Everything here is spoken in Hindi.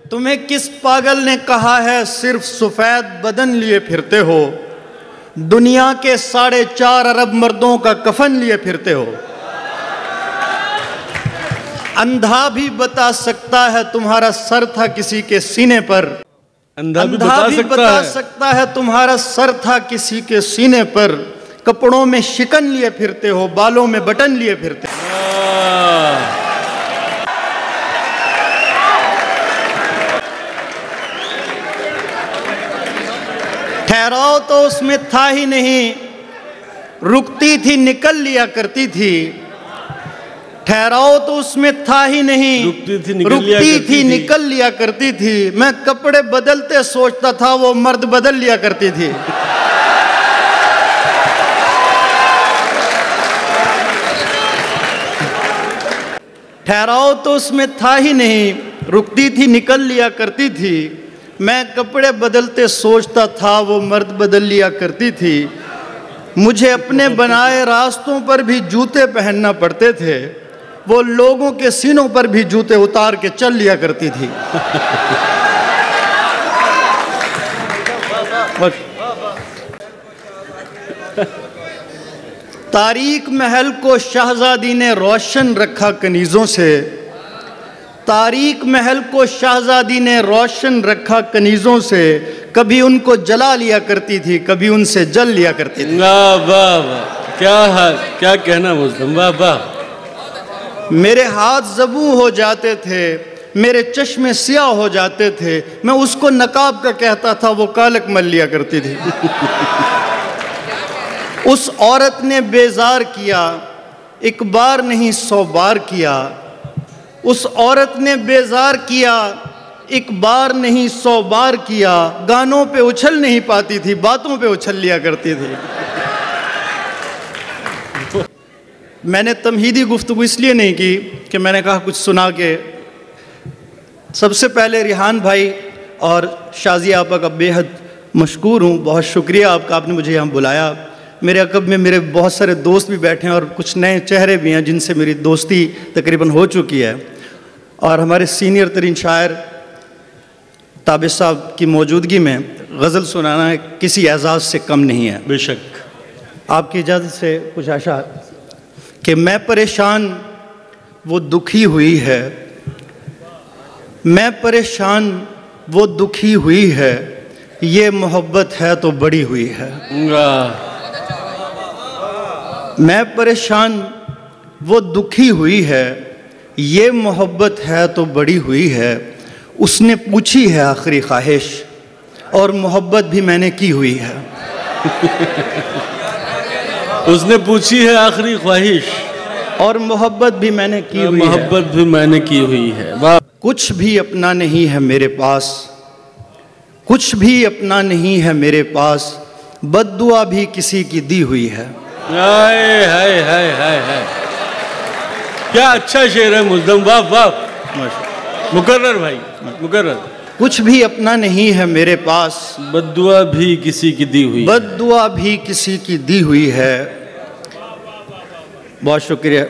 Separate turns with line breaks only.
तुम्हें किस पागल ने कहा है सिर्फ सफेद बदन लिए फिरते हो, दुनिया के 4.5 अरब मर्दों का कफन लिए फिरते हो। अंधा भी बता सकता है तुम्हारा सर था किसी के सीने पर, अंधा भी बता सकता है तुम्हारा सर था किसी के सीने पर। कपड़ों में शिकन लिए फिरते हो, बालों में बटन लिए फिरते हो। ठहराव तो उसमें था ही नहीं, रुकती थी निकल लिया करती थी। ठहराव तो उसमें था ही नहीं, रुकती थी निकल लिया करती थी। मैं कपड़े बदलते सोचता था, वो मर्द बदल लिया करती थी। ठहराव तो उसमें था ही नहीं, रुकती थी निकल लिया करती थी। मैं कपड़े बदलते सोचता था, वो मर्द बदल लिया करती थी। मुझे अपने बनाए रास्तों पर भी जूते पहनना पड़ते थे, वो लोगों के सीनों पर भी जूते उतार के चल लिया करती थी। तारीक महल को शहजादी ने रोशन रखा कनीज़ों से, तारीक महल को शहजादी ने रोशन रखा कनीज़ों से। कभी उनको जला लिया करती थी, कभी उनसे जल लिया करती थी।
वाह वाह वाह, क्या हाल, क्या कहना मुस्लिम, वाह वाह।
मेरे हाथ ज़बू हो जाते थे, मेरे चश्मे सियाह हो जाते थे। मैं उसको नकाब का कहता था, वो कालक मल लिया करती थी। उस औरत ने बेजार किया, एक बार नहीं 100 बार किया। उस औरत ने बेजार किया, एक बार नहीं 100 बार किया। गानों पे उछल नहीं पाती थी, बातों पे उछल लिया करती थी। मैंने तमहीदी गुफ्तगू इसलिए नहीं की कि मैंने कहा कुछ सुना के। सबसे पहले रिहान भाई और शाजिया आपा का बेहद मशकूर हूँ, बहुत शुक्रिया आपका, आपने मुझे यहाँ बुलाया। मेरे अकब में मेरे बहुत सारे दोस्त भी बैठे हैं और कुछ नए चेहरे भी हैं जिनसे मेरी दोस्ती तकरीबन हो चुकी है। और हमारे सीनियर तरीन शायर ताबिश साहब की मौजूदगी में गज़ल सुनाना किसी एजाज़ से कम नहीं है।
बेशक।
आपकी इजाज़त से कुछ अशार कि मैं परेशान वो दुखी हुई है, मैं परेशान वो दुखी हुई है, ये मोहब्बत है तो बड़ी हुई है। मैं परेशान वो दुखी हुई है, ये मोहब्बत है तो बड़ी हुई है। उसने पूछी है आखिरी ख्वाहिश, और मोहब्बत भी मैंने की हुई है।
उसने पूछी है आखिरी ख्वाहिश,
और मोहब्बत भी मैंने की हुई है।
मोहब्बत भी मैंने की हुई है। वाह।
कुछ भी अपना नहीं है मेरे पास, कुछ भी अपना नहीं है मेरे पास, बद्दुआ भी किसी की दी हुई है।
हाय हाय हाय हाय हाय, क्या अच्छा शेर है मुल्ज़म, वाह वाह। मुकर्रर भाई, मुकर्रर।
कुछ भी अपना नहीं है मेरे पास,
बद्दुआ भी किसी की दी हुई,
बद्दुआ भी किसी की दी हुई है। बहुत शुक्रिया।